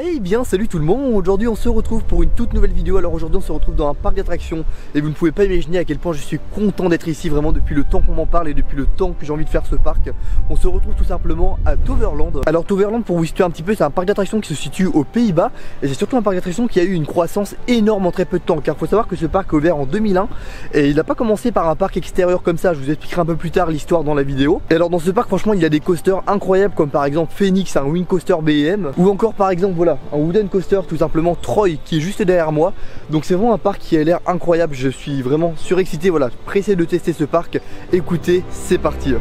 Eh bien salut tout le monde, aujourd'hui on se retrouve pour une toute nouvelle vidéo. Alors aujourd'hui on se retrouve dans un parc d'attractions et vous ne pouvez pas imaginer à quel point je suis content d'être ici, vraiment depuis le temps qu'on m'en parle et depuis le temps que j'ai envie de faire ce parc. On se retrouve tout simplement à Toverland. Alors Toverland, pour vous situer un petit peu, c'est un parc d'attractions qui se situe aux Pays-Bas et c'est surtout un parc d'attractions qui a eu une croissance énorme en très peu de temps, car il faut savoir que ce parc est ouvert en 2001 et il n'a pas commencé par un parc extérieur comme ça. Je vous expliquerai un peu plus tard l'histoire dans la vidéo. Et alors dans ce parc franchement il y a des coasters incroyables comme par exemple Phoenix, un Wing Coaster BM, ou encore par exemple voilà un Wooden Coaster tout simplement Troy qui est juste derrière moi. Donc c'est vraiment un parc qui a l'air incroyable. Je suis vraiment surexcité, voilà, pressé de tester ce parc. Écoutez, c'est parti.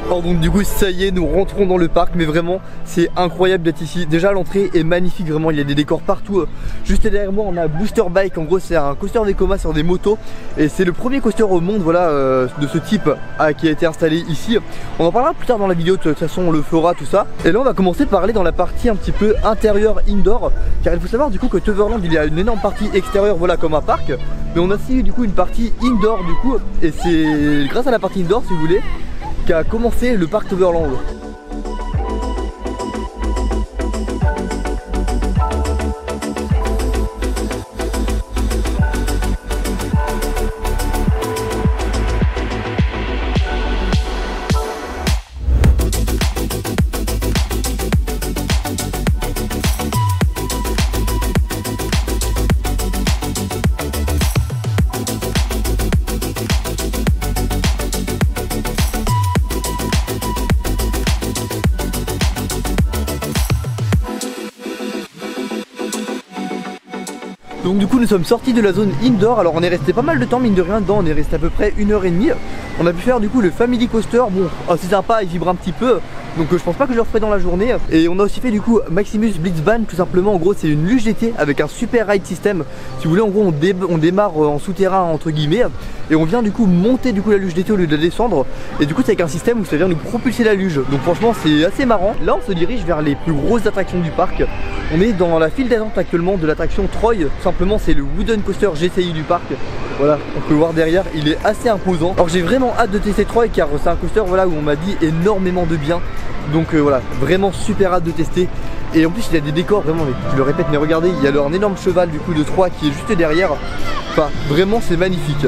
Alors donc du coup ça y est, nous rentrons dans le parc, mais vraiment c'est incroyable d'être ici. Déjà l'entrée est magnifique, vraiment il y a des décors partout. Juste derrière moi on a Booster Bike, en gros c'est un coaster Vekoma sur des motos et c'est le premier coaster au monde voilà de ce type qui a été installé ici. On en parlera plus tard dans la vidéo, de toute façon on le fera tout ça. Et là on va commencer par aller dans la partie un petit peu intérieure indoor, car il faut savoir du coup que Toverland il y a une énorme partie extérieure voilà comme un parc, mais on a aussi du coup une partie indoor du coup, et c'est grâce à la partie indoor si vous voulez qu'a commencé le parc Toverland. Donc du coup nous sommes sortis de la zone indoor. Alors on est resté pas mal de temps mine de rien dedans, on est resté à peu près 1h30. On a pu faire du coup le Family Coaster, bon c'est sympa, il vibre un petit peu, donc je pense pas que je le referai dans la journée. Et on a aussi fait du coup Maximus Blitzbahn, tout simplement en gros c'est une luge d'été avec un super ride system. Si vous voulez en gros on démarre en souterrain entre guillemets et on vient du coup monter du coup la luge d'été au lieu de la descendre. Et du coup c'est avec un système où ça vient nous propulser la luge, donc franchement c'est assez marrant. Là on se dirige vers les plus grosses attractions du parc. On est dans la file d'attente actuellement de l'attraction Troy, tout simplement c'est le Wooden Coaster GCI du parc. Voilà, on peut le voir derrière, il est assez imposant. Alors j'ai vraiment hâte de tester Troy car c'est un coaster voilà où on m'a dit énormément de bien. Donc voilà, vraiment super hâte de tester. Et en plus il y a des décors vraiment, mais je le répète, mais regardez, il y a un énorme cheval du coup de Troy qui est juste derrière. Enfin vraiment c'est magnifique.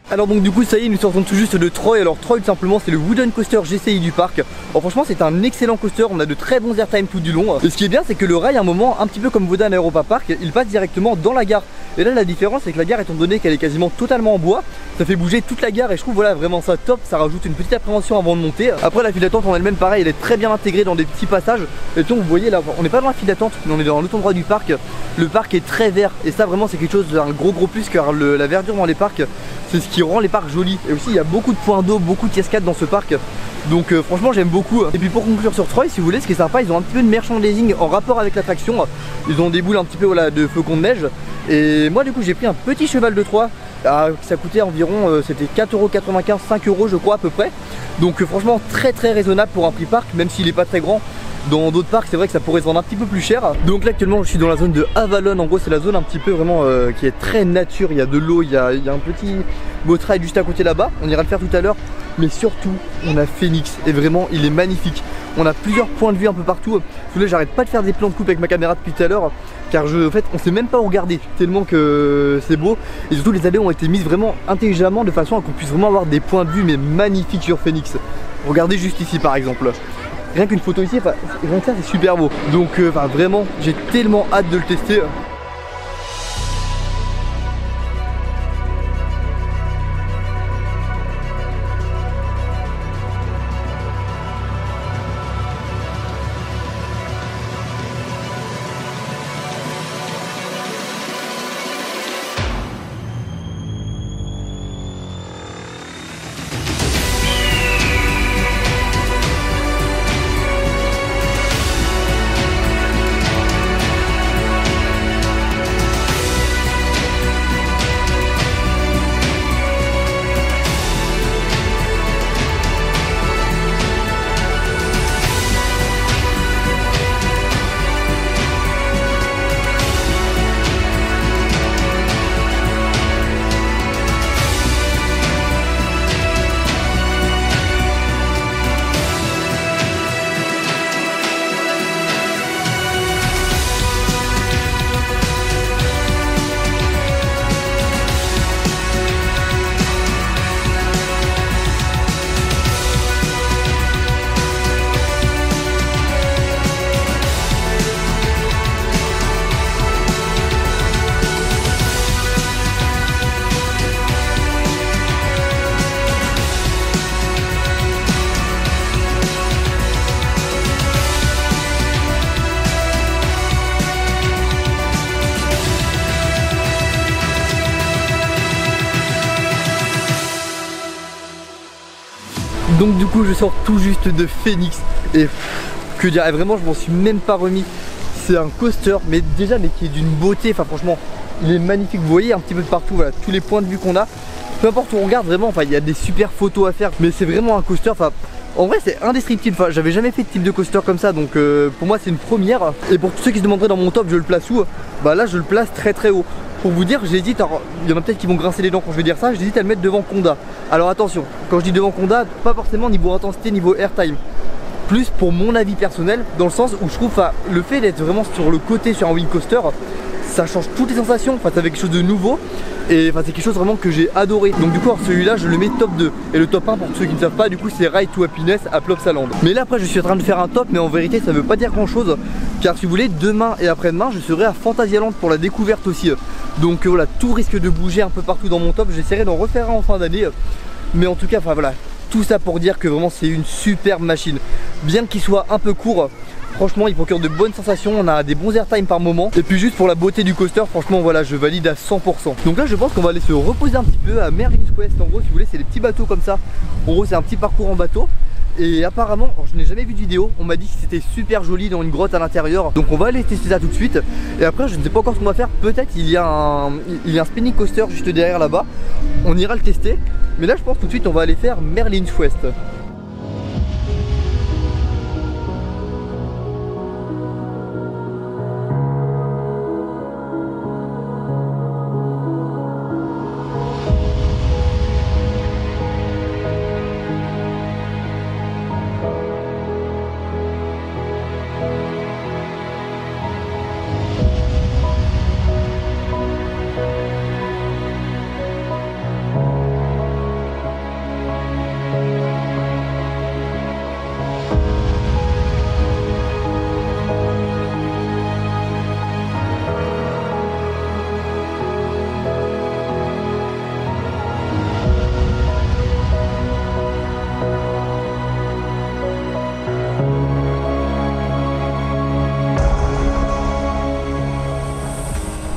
Alors donc du coup ça y est, nous sortons tout juste de Troy. Alors Troy tout simplement c'est le Wooden Coaster GCI du parc. Alors franchement c'est un excellent coaster, on a de très bons airtime tout du long. Et ce qui est bien c'est que le rail à un moment, un petit peu comme Vodan à Europa Park, il passe directement dans la gare. Et là la différence c'est que la gare étant donné qu'elle est quasiment totalement en bois, ça fait bouger toute la gare et je trouve voilà vraiment ça top, ça rajoute une petite appréhension avant de monter. Après la file d'attente en elle-même pareil, elle est très bien intégrée dans des petits passages. Et donc vous voyez là, on n'est pas dans la file d'attente mais on est dans l'autre endroit du parc. Le parc est très vert et ça vraiment c'est quelque chose, un gros plus, car la verdure dans les parcs c'est ce qui rend les parcs jolis. Et aussi il y a beaucoup de points d'eau, beaucoup de cascades dans ce parc. Donc franchement j'aime beaucoup. Et puis pour conclure sur Troy, si vous voulez, ce qui est sympa, ils ont un petit peu de merchandising en rapport avec l'attraction. Ils ont des boules un petit peu voilà, de flocons de neige. Et moi du coup j'ai pris un petit cheval de Troie. Ça coûtait environ, c'était 4,95€, 5€ je crois à peu près. Donc franchement très raisonnable pour un prix parc, même s'il est pas très grand. Dans d'autres parcs c'est vrai que ça pourrait se vendre un petit peu plus cher. Donc là actuellement je suis dans la zone de Avalon. En gros c'est la zone un petit peu vraiment qui est très nature. Il y a de l'eau, il y a un petit boat ride juste à côté là-bas. On ira le faire tout à l'heure. Mais surtout on a Phoenix et vraiment il est magnifique. On a plusieurs points de vue un peu partout. Là j'arrête pas de faire des plans de coupe avec ma caméra depuis tout à l'heure, car en fait on sait même pas où regarder tellement que c'est beau. Et surtout les allées ont été mises vraiment intelligemment de façon à qu'on puisse vraiment avoir des points de vue mais magnifiques sur Phoenix. Regardez juste ici par exemple. Rien qu'une photo ici, rien que ça c'est super beau. Donc vraiment j'ai tellement hâte de le tester. Donc du coup je sors tout juste de Phoenix et que dire, vraiment je m'en suis même pas remis. C'est un coaster mais déjà mais qui est d'une beauté, enfin franchement il est magnifique. Vous voyez un petit peu de partout, voilà, tous les points de vue qu'on a. Peu importe où on regarde vraiment, enfin il y a des super photos à faire. Mais c'est vraiment un coaster, enfin en vrai c'est indescriptible. Enfin j'avais jamais fait de type de coaster comme ça, donc pour moi c'est une première. Et pour tous ceux qui se demanderaient dans mon top je le place où, bah là je le place très très haut. Pour vous dire, j'hésite, alors il y en a peut-être qui vont grincer les dents quand je vais dire ça, j'hésite à le mettre devant Conda. Alors attention, quand je dis devant Conda, pas forcément niveau intensité, niveau airtime. Plus pour mon avis personnel, dans le sens où je trouve le fait d'être vraiment sur le côté sur un wing coaster, ça change toutes les sensations, enfin ça fait quelque chose de nouveau. Et c'est quelque chose vraiment que j'ai adoré. Donc du coup celui-là je le mets top 2. Et le top 1 pour ceux qui ne savent pas, du coup c'est Ride to Happiness à Plopsaland. Mais là après je suis en train de faire un top, mais en vérité ça veut pas dire grand chose. Car si vous voulez, demain et après-demain je serai à Fantasyland pour la découverte aussi. Donc voilà, tout risque de bouger un peu partout dans mon top. J'essaierai d'en refaire un en fin d'année. Mais en tout cas voilà, tout ça pour dire que vraiment c'est une superbe machine. Bien qu'il soit un peu court, franchement il procure de bonnes sensations, on a des bons airtime par moment. Et puis juste pour la beauté du coaster, franchement voilà, je valide à 100%. Donc là je pense qu'on va aller se reposer un petit peu à Merlin's Quest. En gros si vous voulez c'est des petits bateaux comme ça. En gros c'est un petit parcours en bateau. Et apparemment, je n'ai jamais vu de vidéo, on m'a dit que c'était super joli dans une grotte à l'intérieur. Donc on va aller tester ça tout de suite. Et après je ne sais pas encore ce qu'on va faire. Peut-être il y a un spinning coaster juste derrière là-bas. On ira le tester. Mais là je pense tout de suite on va aller faire Merlin's Quest.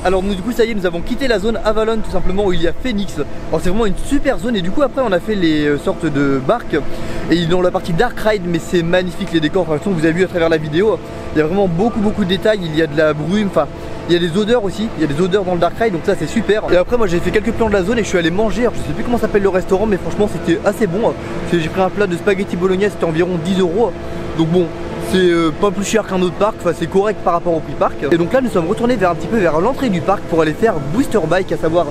Alors du coup ça y est, nous avons quitté la zone Avalon tout simplement où il y a Phoenix. Alors c'est vraiment une super zone et du coup après on a fait les sortes de barques. Et dans la partie Dark Ride, mais c'est magnifique les décors, enfin vous avez vu à travers la vidéo. Il y a vraiment beaucoup de détails, il y a de la brume, enfin il y a des odeurs aussi, il y a des odeurs dans le Dark Ride, donc ça c'est super. Et après moi j'ai fait quelques plans de la zone et je suis allé manger, alors je sais plus comment s'appelle le restaurant mais franchement c'était assez bon. J'ai pris un plat de spaghetti bolognaise, c'était environ 10 €. Donc bon, c'est pas plus cher qu'un autre parc, enfin c'est correct par rapport au prix parc. Et donc là nous sommes retournés vers un petit peu vers l'entrée du parc pour aller faire Booster Bike, à savoir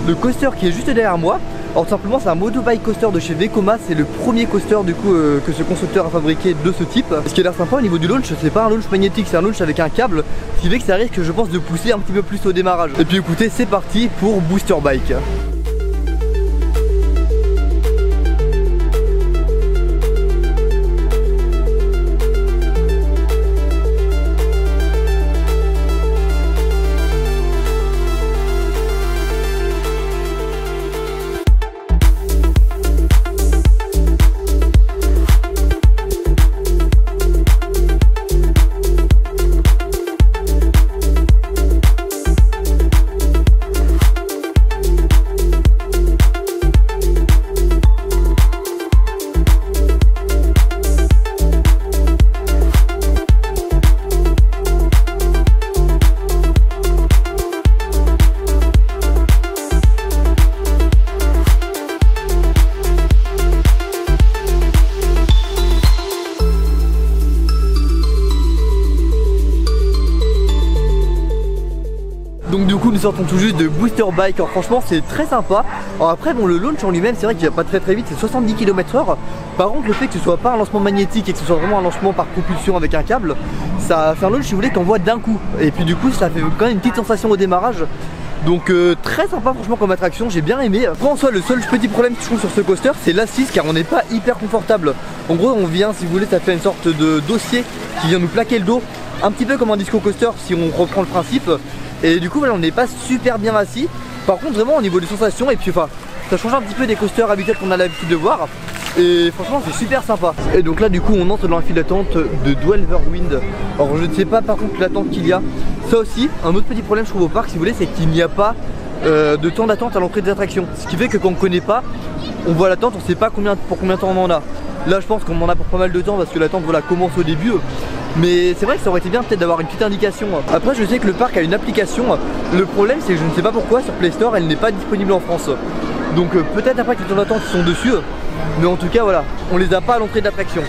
le coaster qui est juste derrière moi. Alors tout simplement c'est un motobike coaster de chez Vekoma, c'est le premier coaster du coup que ce constructeur a fabriqué de ce type. Ce qui a l'air sympa au niveau du launch, c'est pas un launch magnétique, c'est un launch avec un câble, ce qui fait que ça risque je pense de pousser un petit peu plus au démarrage. Et puis écoutez, c'est parti pour Booster Bike. Donc du coup nous sortons tout juste de Booster Bike. Alors franchement c'est très sympa. Alors après bon, le launch en lui-même c'est vrai qu'il va pas très vite, c'est 70 km/h. Par contre le fait que ce soit pas un lancement magnétique et que ce soit vraiment un lancement par propulsion avec un câble, ça fait un launch si vous voulez qu'on voit d'un coup. Et puis du coup ça fait quand même une petite sensation au démarrage. Donc très sympa franchement comme attraction, j'ai bien aimé. Après en soi le seul petit problème que je trouve sur ce coaster c'est l'assise, car on n'est pas hyper confortable. En gros on vient, si vous voulez, ça fait une sorte de dossier qui vient nous plaquer le dos, un petit peu comme un disco coaster si on reprend le principe. Et du coup voilà, on n'est pas super bien assis. Par contre vraiment au niveau des sensations, et puis enfin ça change un petit peu des coasters habituels qu'on a l'habitude de voir. Et franchement c'est super sympa. Et donc là du coup on entre dans la file d'attente de Dwelverwind. Alors je ne sais pas par contre l'attente qu'il y a. Ça aussi, un autre petit problème je trouve au parc si vous voulez, c'est qu'il n'y a pas de temps d'attente à l'entrée des attractions. Ce qui fait que quand on ne connaît pas, on voit l'attente, on ne sait pas pour combien de temps on en a. Là je pense qu'on en a pour pas mal de temps parce que l'attente voilà, commence au début. Mais c'est vrai que ça aurait été bien peut-être d'avoir une petite indication. Après je sais que le parc a une application. Le problème c'est que je ne sais pas pourquoi sur Play Store elle n'est pas disponible en France. Donc peut-être après que les temps d'attente sont dessus. Mais en tout cas voilà, on les a pas à l'entrée de l'attraction.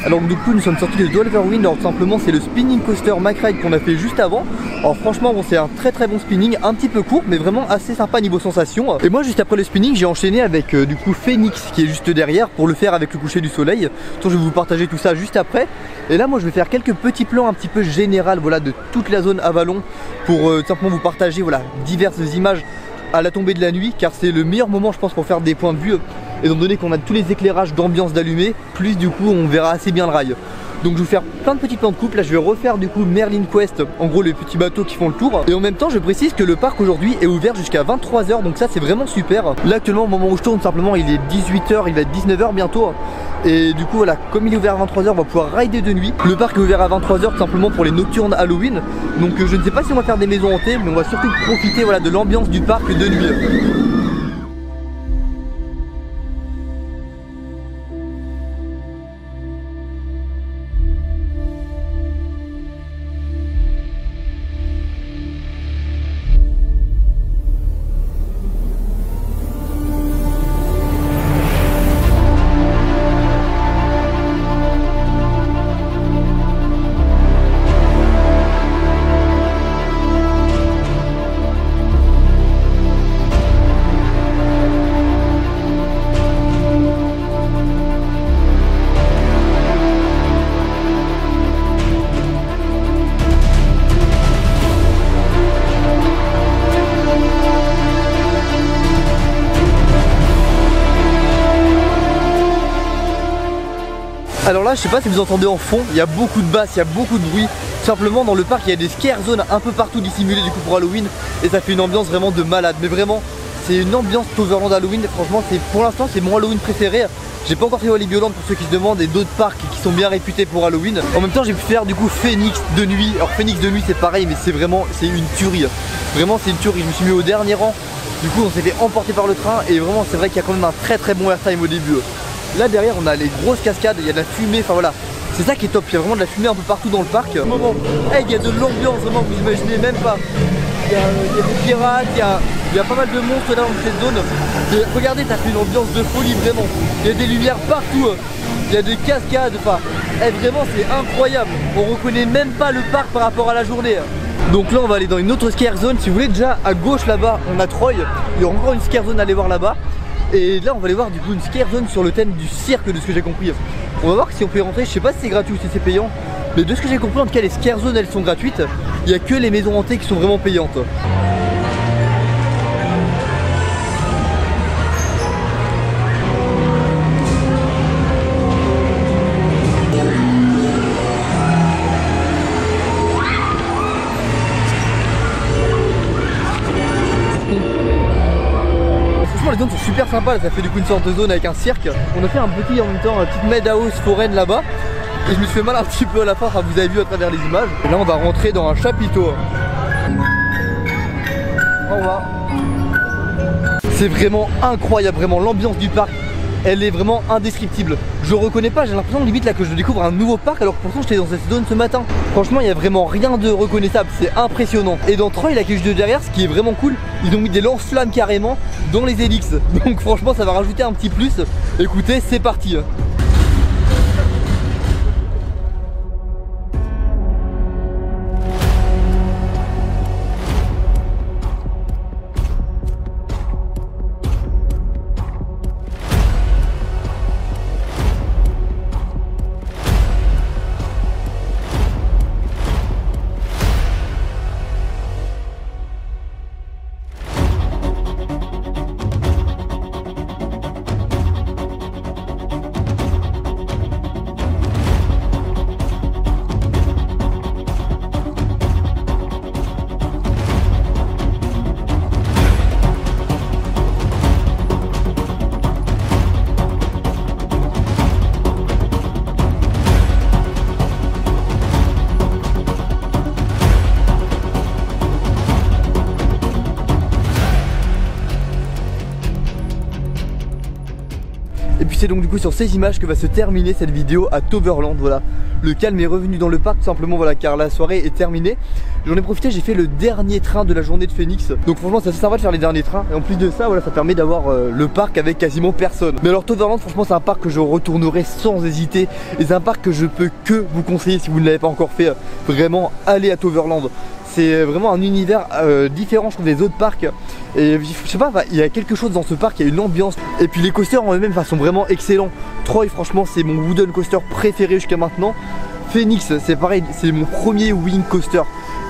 Alors du coup nous sommes sortis de Dwelverwind. Alors tout simplement c'est le spinning coaster MacRide qu'on a fait juste avant. Alors franchement bon, c'est un très bon spinning, un petit peu court mais vraiment assez sympa niveau sensation. Et moi juste après le spinning j'ai enchaîné avec du coup Phoenix qui est juste derrière pour le faire avec le coucher du soleil. Donc je vais vous partager tout ça juste après. Et là moi je vais faire quelques petits plans un petit peu général voilà, de toute la zone Avalon pour tout simplement vous partager voilà, diverses images à la tombée de la nuit, car c'est le meilleur moment je pense pour faire des points de vue. Étant donné qu'on a tous les éclairages d'ambiance d'allumés, plus du coup on verra assez bien le rail. Donc je vais vous faire plein de petits plans de coupe. Là je vais refaire du coup Merlin Quest, en gros les petits bateaux qui font le tour. Et en même temps je précise que le parc aujourd'hui est ouvert jusqu'à 23 h, donc ça c'est vraiment super. Là actuellement au moment où je tourne simplement il est 18 h, il va être 19 h bientôt. Et du coup voilà, comme il est ouvert à 23 h on va pouvoir rider de nuit. Le parc est ouvert à 23 h tout simplement pour les nocturnes Halloween. Donc je ne sais pas si on va faire des maisons hantées, mais on va surtout profiter voilà, de l'ambiance du parc de nuit. Alors là je sais pas si vous entendez en fond, il y a beaucoup de basses, il y a beaucoup de bruit. Tout simplement dans le parc il y a des scare zones un peu partout dissimulées du coup pour Halloween. Et ça fait une ambiance vraiment de malade. Mais vraiment c'est une ambiance Toverland Halloween. Franchement c'est pour l'instant c'est mon Halloween préféré. J'ai pas encore fait Walibi Holland pour ceux qui se demandent et d'autres parcs qui sont bien réputés pour Halloween. En même temps j'ai pu faire du coup Phoenix de nuit. Alors Phoenix de nuit c'est pareil mais c'est vraiment une tuerie. Vraiment c'est une tuerie, je me suis mis au dernier rang. Du coup on s'est fait emporter par le train et vraiment c'est vrai qu'il y a quand même un très bon airtime au début. Là derrière on a les grosses cascades, il y a de la fumée, enfin voilà. C'est ça qui est top, il y a vraiment de la fumée un peu partout dans le parc. Au moment, hey, il y a de l'ambiance vraiment, vous imaginez même pas. Il y a des pirates, il y a pas mal de monstres là dans cette zone. Et regardez, ça fait une ambiance de folie vraiment. Il y a des lumières partout, il y a des cascades, enfin, hey, vraiment c'est incroyable. On reconnaît même pas le parc par rapport à la journée. Donc là on va aller dans une autre scare zone. Si vous voulez, déjà à gauche là-bas on a Troy. Il y aura encore une scare zone à aller voir là-bas. Et là on va aller voir du coup une scare zone sur le thème du cirque, de ce que j'ai compris. On va voir si on peut y rentrer, je sais pas si c'est gratuit ou si c'est payant. Mais de ce que j'ai compris en tout cas les scare zones elles sont gratuites. Il n'y a que les maisons hantées qui sont vraiment payantes. Les zones sont super sympas, là, ça fait du coup une sorte de zone avec un cirque. On a fait un petit en même temps, une petite madhouse foraine là-bas. Et je me suis fait mal un petit peu à la fin, enfin, vous avez vu à travers les images. Et là on va rentrer dans un chapiteau. Au revoir. C'est vraiment incroyable, vraiment l'ambiance du parc. Elle est vraiment indescriptible. Je reconnais pas, j'ai l'impression limite là que je découvre un nouveau parc alors que pourtant j'étais dans cette zone ce matin. Franchement il y a vraiment rien de reconnaissable, c'est impressionnant. Et dans Troy là qui est juste derrière, ce qui est vraiment cool, ils ont mis des lance-flammes carrément dans les hélices. Donc franchement ça va rajouter un petit plus. Écoutez, c'est parti. Et puis c'est donc du coup sur ces images que va se terminer cette vidéo à Toverland. Voilà, le calme est revenu dans le parc tout simplement, voilà, car la soirée est terminée. J'en ai profité, j'ai fait le dernier train de la journée de Phoenix. Donc franchement c'est assez sympa de faire les derniers trains. Et en plus de ça, voilà, ça permet d'avoir le parc avec quasiment personne. Mais alors Toverland, franchement c'est un parc que je retournerai sans hésiter. Et c'est un parc que je peux que vous conseiller si vous ne l'avez pas encore fait. Vraiment, allez à Toverland. C'est vraiment un univers différent je trouve des autres parcs. Et je sais pas, il y a quelque chose dans ce parc, il y a une ambiance. Et puis les coasters en eux-mêmes sont vraiment excellents. Troy franchement c'est mon wooden coaster préféré jusqu'à maintenant. Phoenix c'est pareil, c'est mon premier wing coaster.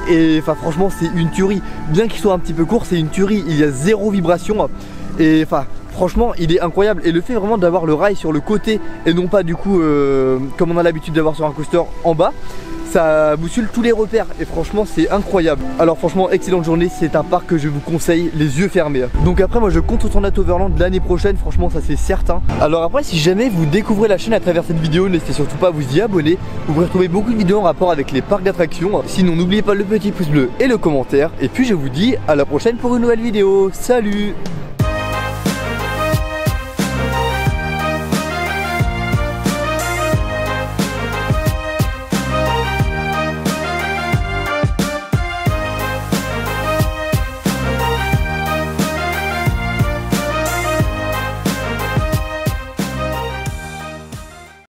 Et enfin franchement c'est une tuerie. Bien qu'il soit un petit peu court, c'est une tuerie. Il y a zéro vibration. Et enfin franchement il est incroyable. Et le fait vraiment d'avoir le rail sur le côté et non pas du coup comme on a l'habitude d'avoir sur un coaster en bas, ça bouscule tous les repères et franchement c'est incroyable. Alors franchement excellente journée, c'est un parc que je vous conseille les yeux fermés. Donc après moi je compte retourner à Toverland l'année prochaine, franchement ça c'est certain. Alors après si jamais vous découvrez la chaîne à travers cette vidéo, n'hésitez surtout pas à vous y abonner. Vous pourrez trouver beaucoup de vidéos en rapport avec les parcs d'attractions. Sinon n'oubliez pas le petit pouce bleu et le commentaire. Et puis je vous dis à la prochaine pour une nouvelle vidéo. Salut!